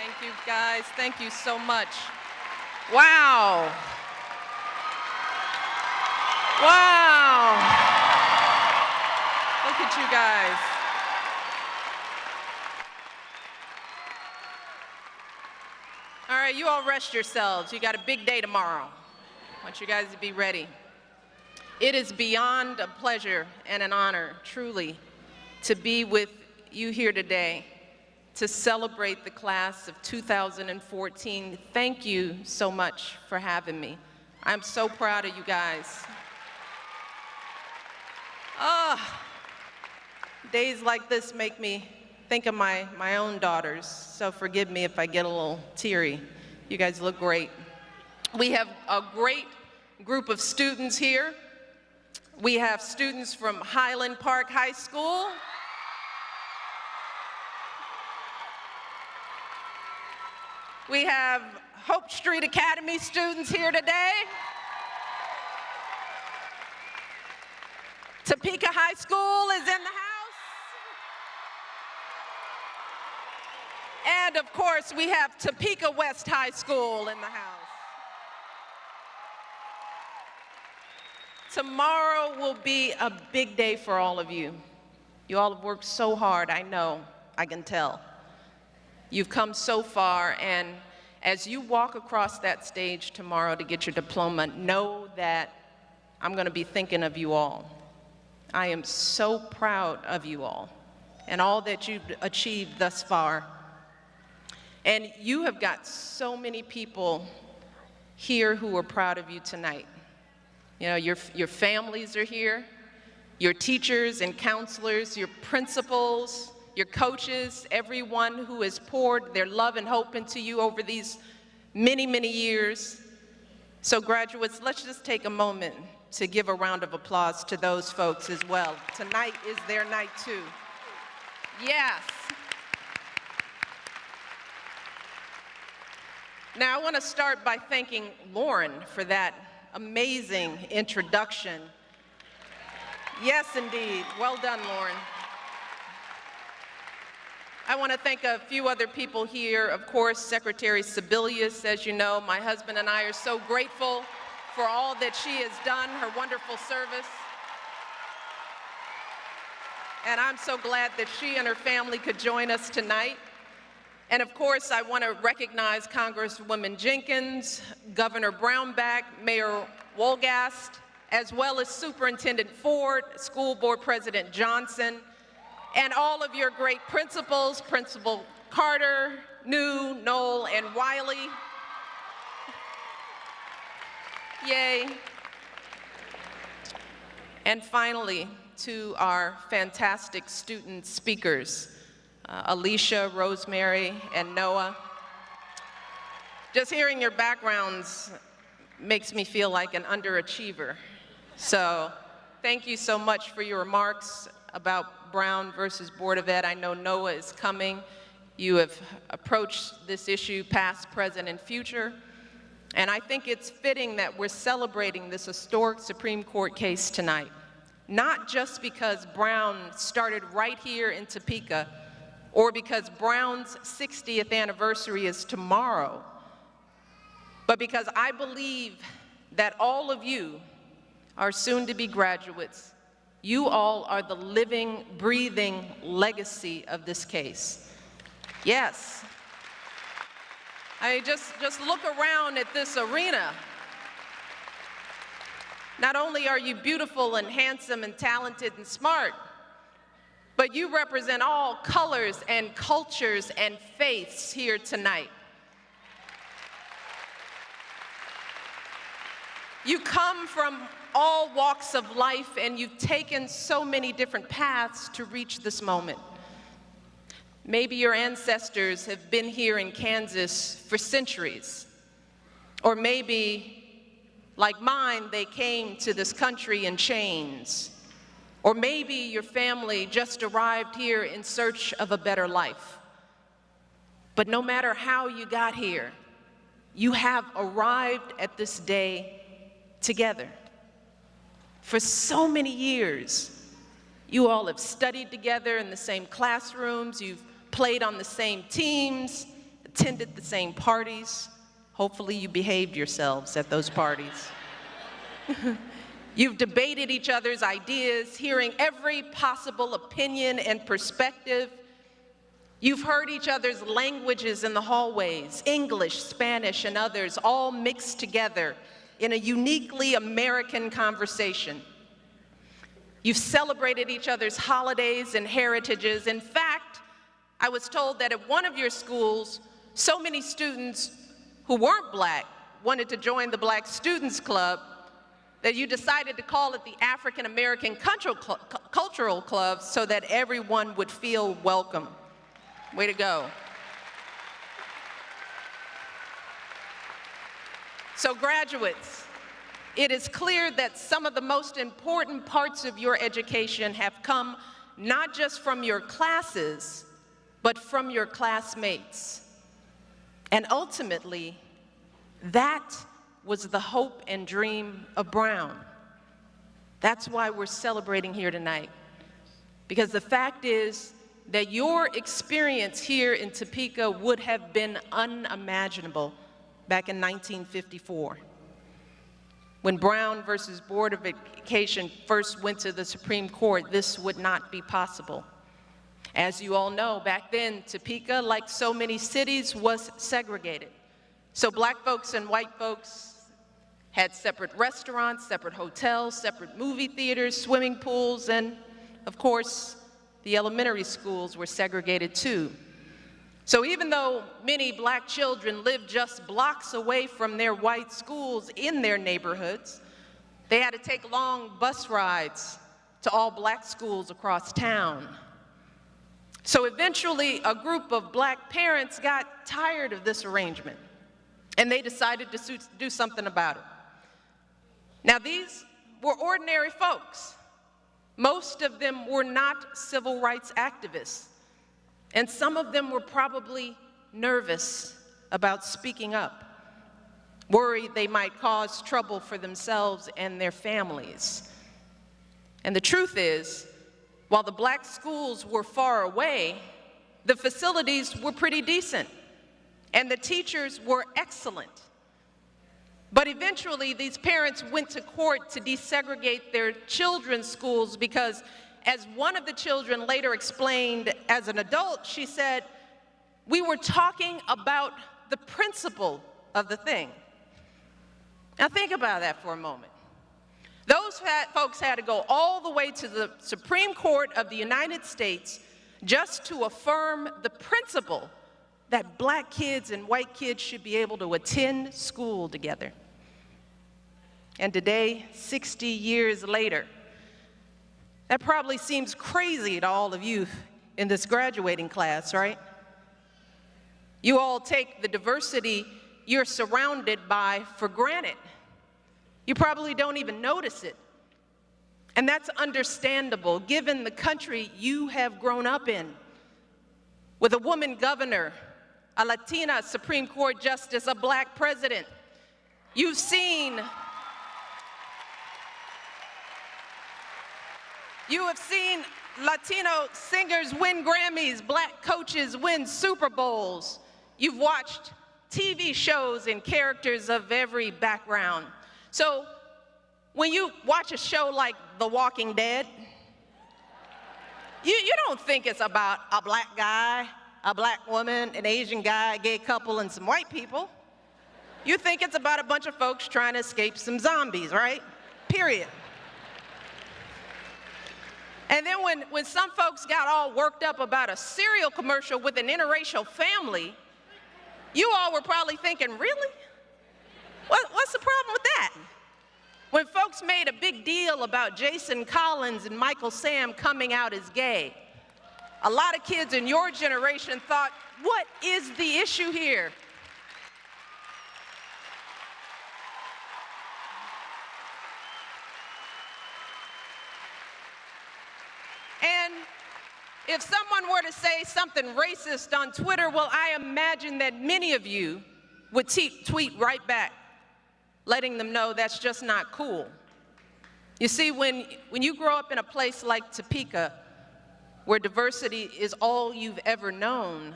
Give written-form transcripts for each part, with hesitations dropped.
Thank you, guys. Thank you so much. Wow. Wow. Look at you guys. All right, you all rest yourselves. You got a big day tomorrow. I want you guys to be ready. It is beyond a pleasure and an honor, truly, to be with you here today to celebrate the class of 2014. Thank you so much for having me. I'm so proud of you guys. Days like this make me think of my own daughters, so forgive me if I get a little teary. You guys look great. We have a great group of students here. We have students from Highland Park High School. We have Hope Street Academy students here today. Topeka High School is in the house. And of course, we have Topeka West High School in the house. Tomorrow will be a big day for all of you. You all have worked so hard, I know, I can tell. You've come so far, and as you walk across that stage tomorrow to get your diploma, know that I'm going to be thinking of you all. I am so proud of you all and all that you've achieved thus far. And you have got so many people here who are proud of you tonight. You know, your families are here, your teachers and counselors, your principals, your coaches, everyone who has poured their love and hope into you over these many, many years. So graduates, let's just take a moment to give a round of applause to those folks as well. Tonight is their night too. Yes. Now I want to start by thanking Lauren for that amazing introduction. Yes, indeed. Well done, Lauren. I want to thank a few other people here. Of course, Secretary Sebelius, as you know, my husband and I are so grateful for all that she has done, her wonderful service. And I'm so glad that she and her family could join us tonight. And of course, I want to recognize Congresswoman Jenkins, Governor Brownback, Mayor Wolgast, as well as Superintendent Ford, School Board President Johnson, and all of your great principals, Principal Carter, New, Knoll, and Wiley. Yay. And finally, to our fantastic student speakers, Alicia, Rosemary, and Noah. Just hearing your backgrounds makes me feel like an underachiever. So thank you so much for your remarks about Brown versus Board of Ed. I know Noah is coming. You have approached this issue past, present, and future. And I think it's fitting that we're celebrating this historic Supreme Court case tonight. Not just because Brown started right here in Topeka, or because Brown's 60th anniversary is tomorrow, but because I believe that all of you are soon-to-be graduates. You all are the living, breathing legacy of this case. Yes. I mean, just look around at this arena. Not only are you beautiful and handsome and talented and smart, but you represent all colors and cultures and faiths here tonight. You come from all walks of life, and you've taken so many different paths to reach this moment. Maybe your ancestors have been here in Kansas for centuries. Or maybe, like mine, they came to this country in chains. Or maybe your family just arrived here in search of a better life. But no matter how you got here, you have arrived at this day together. For so many years, you all have studied together in the same classrooms, you've played on the same teams, attended the same parties. Hopefully you behaved yourselves at those parties. You've debated each other's ideas, hearing every possible opinion and perspective. You've heard each other's languages in the hallways, English, Spanish, and others, all mixed together in a uniquely American conversation. You've celebrated each other's holidays and heritages. In fact, I was told that at one of your schools, so many students who weren't Black wanted to join the Black Students Club that you decided to call it the African American Cultural Club so that everyone would feel welcome. Way to go. So graduates, it is clear that some of the most important parts of your education have come not just from your classes, but from your classmates. And ultimately, that was the hope and dream of Brown. That's why we're celebrating here tonight. Because the fact is that your experience here in Topeka would have been unimaginable back in 1954. When Brown versus Board of Education first went to the Supreme Court, this would not be possible. As you all know, back then, Topeka, like so many cities, was segregated. So Black folks and white folks had separate restaurants, separate hotels, separate movie theaters, swimming pools, and of course, the elementary schools were segregated too. So even though many Black children lived just blocks away from their white schools in their neighborhoods, they had to take long bus rides to all Black schools across town. So eventually, a group of Black parents got tired of this arrangement, and they decided to do something about it. Now, these were ordinary folks. Most of them were not civil rights activists, and some of them were probably nervous about speaking up, worried they might cause trouble for themselves and their families. And the truth is, while the Black schools were far away, the facilities were pretty decent, and the teachers were excellent. But eventually, these parents went to court to desegregate their children's schools because, as one of the children later explained as an adult, she said, "We were talking about the principle of the thing." Now think about that for a moment. Those folks had to go all the way to the Supreme Court of the United States just to affirm the principle that Black kids and white kids should be able to attend school together. And today, 60 years later, that probably seems crazy to all of you in this graduating class, right? You all take the diversity you're surrounded by for granted. You probably don't even notice it. And that's understandable, given the country you have grown up in, with a woman governor, a Latina Supreme Court justice, a Black president. You've seen Latino singers win Grammys, Black coaches win Super Bowls. You've watched TV shows and characters of every background. So when you watch a show like The Walking Dead, you don't think it's about a Black guy, a Black woman, an Asian guy, a gay couple, and some white people. You think it's about a bunch of folks trying to escape some zombies, right? Period. And then when some folks got all worked up about a cereal commercial with an interracial family, you all were probably thinking, really? What's the problem with that? When folks made a big deal about Jason Collins and Michael Sam coming out as gay, a lot of kids in your generation thought, what is the issue here? And if someone were to say something racist on Twitter, well, I imagine that many of you would tweet right back, letting them know that's just not cool. You see, when you grow up in a place like Topeka, where diversity is all you've ever known,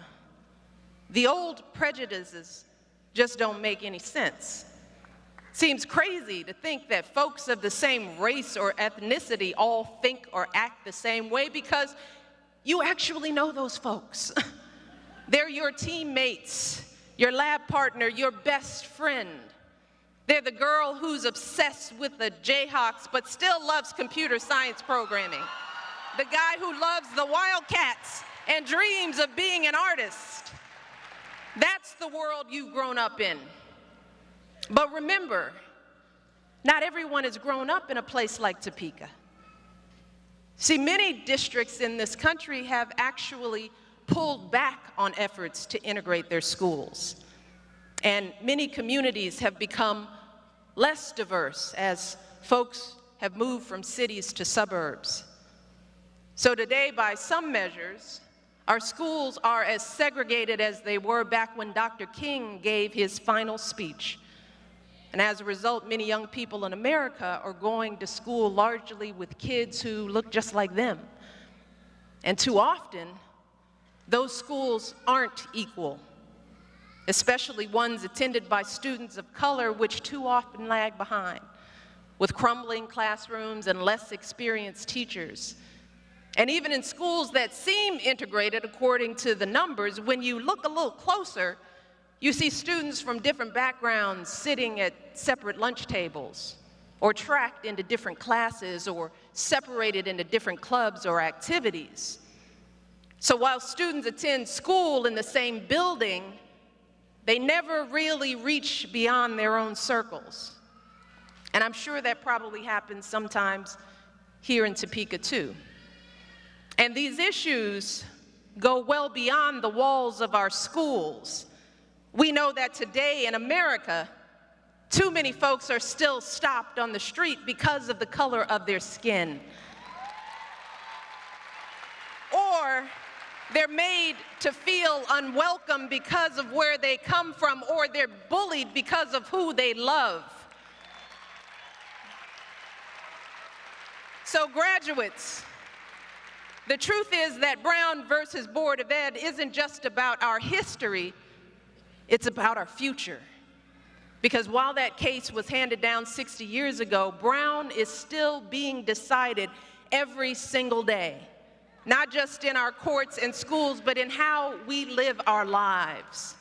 The old prejudices just don't make any sense. Seems crazy to think that folks of the same race or ethnicity all think or act the same way, because you actually know those folks. They're your teammates, your lab partner, your best friend. They're the girl who's obsessed with the Jayhawks but still loves computer science programming. The guy who loves the Wildcats and dreams of being an artist. That's the world you've grown up in. But remember, not everyone has grown up in a place like Topeka. See, many districts in this country have actually pulled back on efforts to integrate their schools. And many communities have become less diverse as folks have moved from cities to suburbs. So today, by some measures, our schools are as segregated as they were back when Dr. King gave his final speech. And as a result, many young people in America are going to school largely with kids who look just like them. And too often, those schools aren't equal, especially ones attended by students of color, which too often lag behind, with crumbling classrooms and less experienced teachers. And even in schools that seem integrated according to the numbers, when you look a little closer, you see students from different backgrounds sitting at separate lunch tables, or tracked into different classes, or separated into different clubs or activities. So while students attend school in the same building, they never really reach beyond their own circles. And I'm sure that probably happens sometimes here in Topeka too. And these issues go well beyond the walls of our schools. We know that today in America, too many folks are still stopped on the street because of the color of their skin. Or they're made to feel unwelcome because of where they come from, or they're bullied because of who they love. So graduates, the truth is that Brown versus Board of Ed isn't just about our history, it's about our future. Because while that case was handed down 60 years ago, Brown is still being decided every single day. Not just in our courts and schools, but in how we live our lives.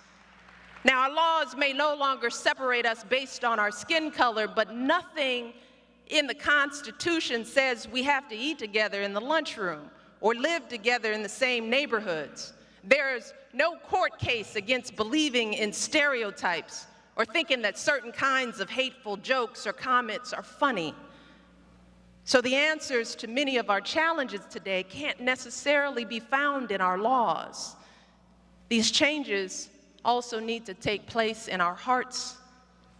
Now, our laws may no longer separate us based on our skin color, but nothing in the Constitution says we have to eat together in the lunchroom or live together in the same neighborhoods. There's no court case against believing in stereotypes or thinking that certain kinds of hateful jokes or comments are funny. So the answers to many of our challenges today can't necessarily be found in our laws. These changes also need to take place in our hearts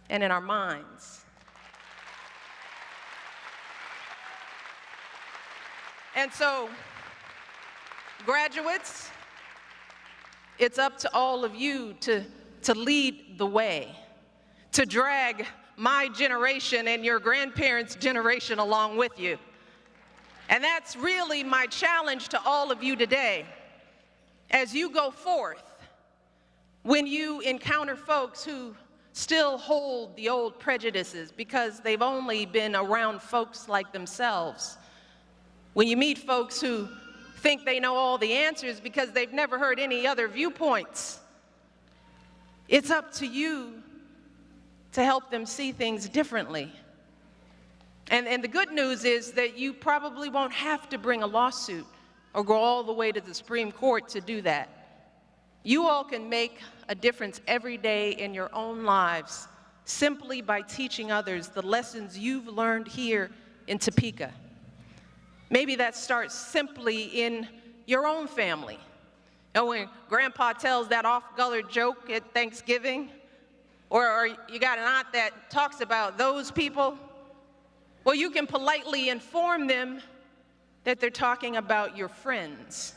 and in our minds. And so, graduates, it's up to all of you to lead the way, to drag my generation and your grandparents' generation along with you. And that's really my challenge to all of you today. As you go forth, when you encounter folks who still hold the old prejudices because they've only been around folks like themselves, when you meet folks who think they know all the answers because they've never heard any other viewpoints, it's up to you to help them see things differently. And the good news is that you probably won't have to bring a lawsuit or go all the way to the Supreme Court to do that. You all can make a difference every day in your own lives simply by teaching others the lessons you've learned here in Topeka. Maybe that starts simply in your own family. You know, when Grandpa tells that off-color joke at Thanksgiving, or you got an aunt that talks about those people, well, you can politely inform them that they're talking about your friends.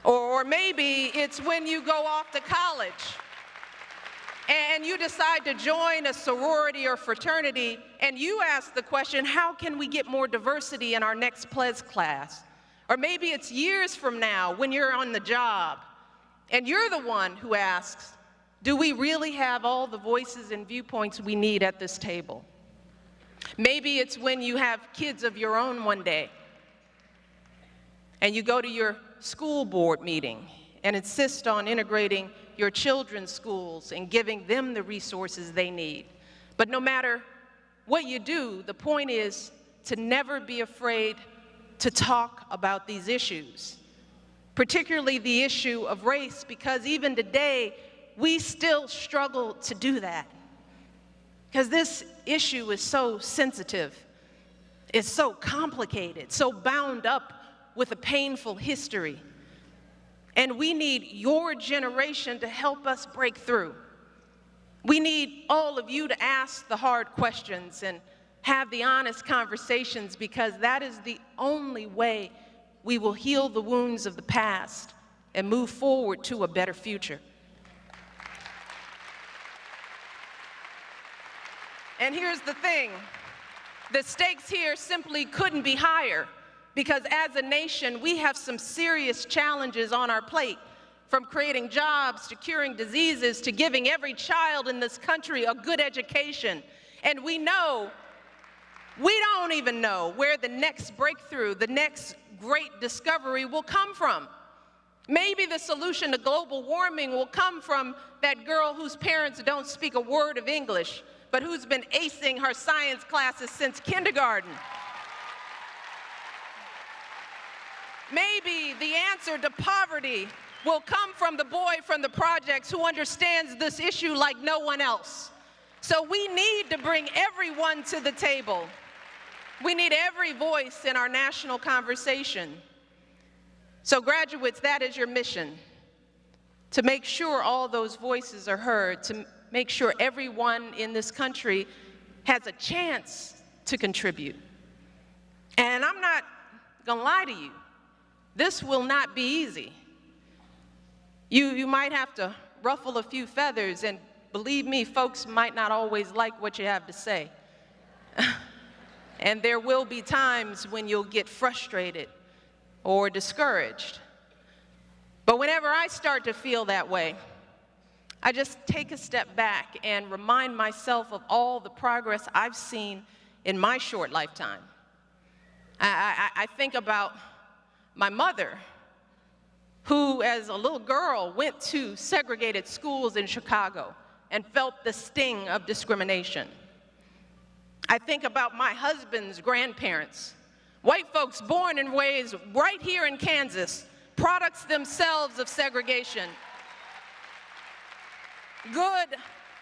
Or maybe it's when you go off to college and you decide to join a sorority or fraternity, and you ask the question, how can we get more diversity in our next PLES class? Or maybe it's years from now when you're on the job, And you're the one who asks, do we really have all the voices and viewpoints we need at this table? Maybe it's when you have kids of your own one day, and you go to your school board meeting and insist on integrating your children's schools and giving them the resources they need. But no matter what you do, the point is to never be afraid to talk about these issues, particularly the issue of race, because even today, we still struggle to do that. Because this issue is so sensitive, it's so complicated, so bound up with a painful history. And we need your generation to help us break through. We need all of you to ask the hard questions and have the honest conversations, because that is the only way we will heal the wounds of the past and move forward to a better future. And here's the thing, the stakes here simply couldn't be higher, because as a nation, we have some serious challenges on our plate, from creating jobs to curing diseases to giving every child in this country a good education. And we don't even know where the next breakthrough, the next great discovery will come from. Maybe the solution to global warming will come from that girl whose parents don't speak a word of English, but who's been acing her science classes since kindergarten. Maybe the answer to poverty will come from the boy from the projects who understands this issue like no one else. So we need to bring everyone to the table. We need every voice in our national conversation. So graduates, that is your mission, to make sure all those voices are heard, to make sure everyone in this country has a chance to contribute. And I'm not gonna lie to you, this will not be easy. You might have to ruffle a few feathers, and believe me, folks might not always like what you have to say. And there will be times when you'll get frustrated or discouraged. But whenever I start to feel that way, I just take a step back and remind myself of all the progress I've seen in my short lifetime. I think about my mother, who as a little girl went to segregated schools in Chicago and felt the sting of discrimination. I think about my husband's grandparents, white folks born and raised right here in Kansas, products themselves of segregation. Good,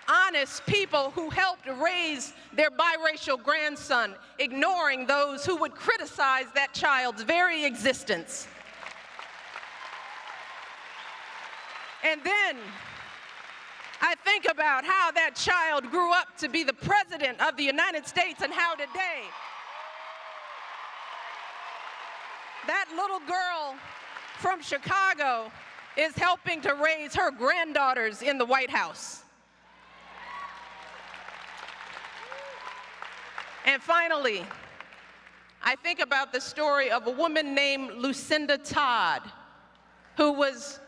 honest people who helped raise their biracial grandson, ignoring those who would criticize that child's very existence. And then I think about how that child grew up to be the President of the United States, and how today that little girl from Chicago is helping to raise her granddaughters in the White House. And finally, I think about the story of a woman named Lucinda Todd, who was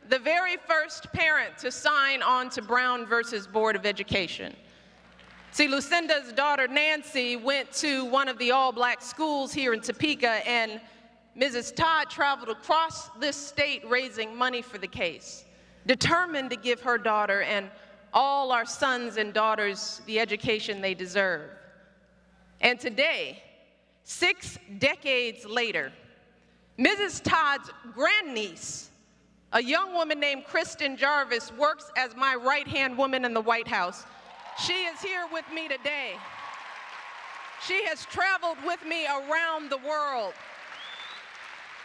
the very first parent to sign on to Brown versus Board of Education. See, Lucinda's daughter, Nancy, went to one of the all-black schools here in Topeka, and Mrs. Todd traveled across this state raising money for the case, determined to give her daughter and all our sons and daughters the education they deserve. And today, 6 decades later, Mrs. Todd's grandniece, a young woman named Kristen Jarvis, works as my right-hand woman in the White House. She is here with me today. She has traveled with me around the world.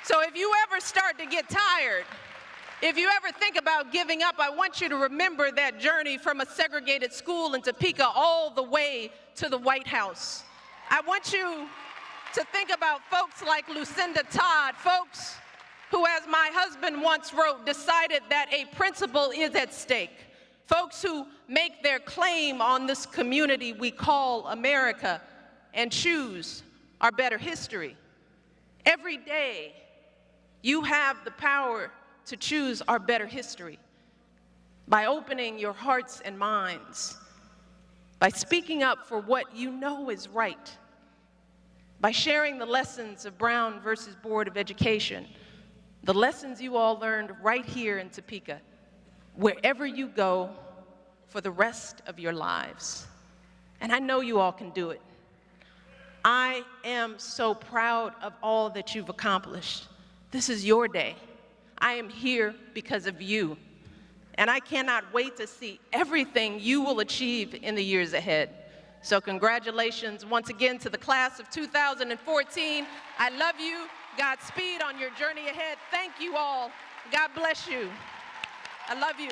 So if you ever start to get tired, if you ever think about giving up, I want you to remember that journey from a segregated school in Topeka all the way to the White House. I want you to think about folks like Lucinda Todd, folks who, as my husband once wrote, decided that a principle is at stake. Folks who make their claim on this community we call America and choose our better history. Every day, you have the power to choose our better history, by opening your hearts and minds, by speaking up for what you know is right, by sharing the lessons of Brown versus Board of Education, the lessons you all learned right here in Topeka, wherever you go for the rest of your lives. And I know you all can do it. I am so proud of all that you've accomplished. This is your day. I am here because of you. And I cannot wait to see everything you will achieve in the years ahead. So congratulations once again to the class of 2014. I love you. Godspeed on your journey ahead. Thank you all. God bless you. I love you.